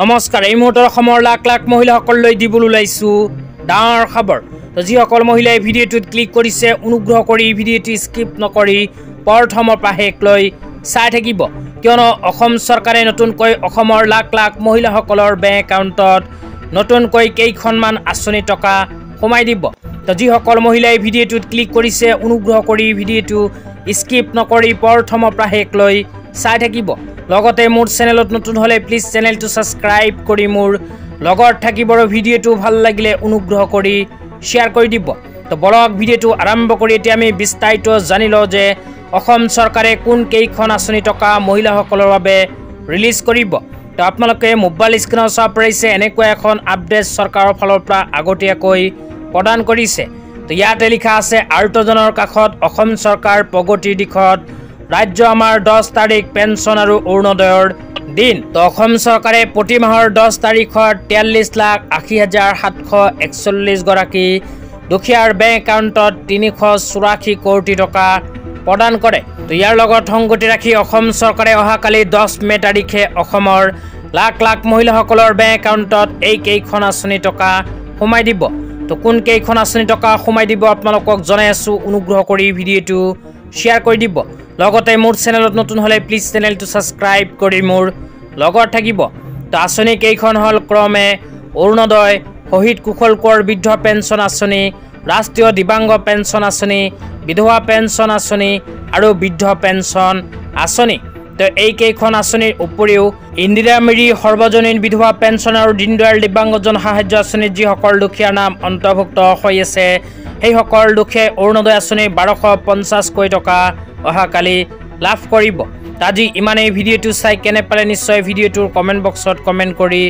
নমস্কাৰ এই মুহূৰ্তৰ অসমৰ লাখ লাখ মহিলাসকললৈ দিবলৈ ওলাইছো ডাঙৰ খবৰ তো যিসকল মহিলাই ভিডিঅ'টোত ক্লিক কৰিছে অনুগ্ৰহ কৰি ভিডিঅ'টো স্কিপ নকৰি প্ৰথমৰ পৰা শেষলৈ চাই থাকিব কিয়নো অসম চৰকাৰে নতুনকৈ অসমৰ লাখ লাখ মহিলাসকলৰ বেংক একাউণ্টত নতুনকৈ কেইখনমান আঁচনি টকা সোমাই দিব তো যিসকল মহিলাই ভিডিঅ'টোত ক্লিক কৰিছে অনুগ্ৰহ কৰি ভিডিঅ'টো স্কিপ নকৰি প্ৰথমৰ পৰা শেষলৈ চাই থাকিব লগতে মোৰ চেনেলত নতুন হলে প্লিজ চেনেলটো সাবস্ক্ৰাইব কৰি মোৰ লগত থাকিব আৰু ভিডিঅ'টো ভাল লাগিলে অনুগ্ৰহ কৰি শেয়াৰ কৰি দিব তো বলক ভিডিঅ'টো আৰম্ভ কৰি এতিয়া আমি বিস্তাৰিত জানি লওঁ যে অসম চৰকাৰে কোন কেইখন আঁচনি টকা মহিলাসকলৰ বাবে ৰিলিজ কৰিব তো আপোনালোকে মোবাইল স্ক্ৰীনত চাব পাৰিছে এনেকুৱা এখন আপডেট চৰকাৰৰ ফালৰ পৰা আগতীয়াকৈ প্ৰদান কৰিছে তো ইয়াতে লিখা আছে আৰ্তজনৰ কাষত অসম চৰকাৰ প্ৰগতিৰ দিশত राज्य आमार 10 तारिख पेन्शन और अरुणोदयर दिन तो অসম চৰকাৰে প্ৰতি মাহৰ 10 তাৰিখত 43,80,741 গৰাকী দুখীয়াৰ বেংক একাউণ্টত 384 কোটি টকা প্ৰদান কৰে তো ইয়াৰ লগত সংগতি ৰাখি অসম চৰকাৰে অহাকালি 10 মে তাৰিখে অসমৰ লাখ লাখ মহিলাসকলৰ বেংক একাউণ্টত এই কেইখন আঁচনি টকা সোমাই দিব তো কোন কেইখন আঁচনি টকা সোমাই দিব আপোনালোকক জনাই আছো অনুগ্ৰহ কৰি ভিডিঅ'টো শেয়াৰ কৰি দিব লগতে মোৰ চেনেলত নতুন হলে প্লিজ চেনেলটো সাবস্ক্ৰাইব কৰি মোৰ লগত থাকিব তো আঁচনি কেইখন হল ক্ৰমে অৰুণোদয় শহীদ কুশল কোঁৱৰ বৃদ্ধ পেঞ্চন আঁচনি ৰাষ্ট্ৰীয় দিব্যাংগ পেঞ্চন আঁচনি বিধৱা পেঞ্চন আঁচনি আৰু বৃদ্ধ পেঞ্চন আঁচনি তো এই কেইখন আঁচনিৰ উপৰিও ইন্দিৰা মিৰি সৰ্বজনীন বিধৱা পেঞ্চন আৰু দীনদয়াল দিব্যাংগজন সাহায্য আঁচনিত যিসকল দুখীয়াৰ নাম অন্তৰ্ভুক্ত হৈ আছে সেইসকল দুখীয়াই অৰুণোদয় আঁচনি 1250 কোটি টকা অহাকালি লাভ কৰিব আজি ইমানেই ভিডিঅ'টো চাই কেনে পালে নিশ্চয় ভিডিঅ'টোৰ কমেণ্ট বক্সত কমেণ্ট কৰি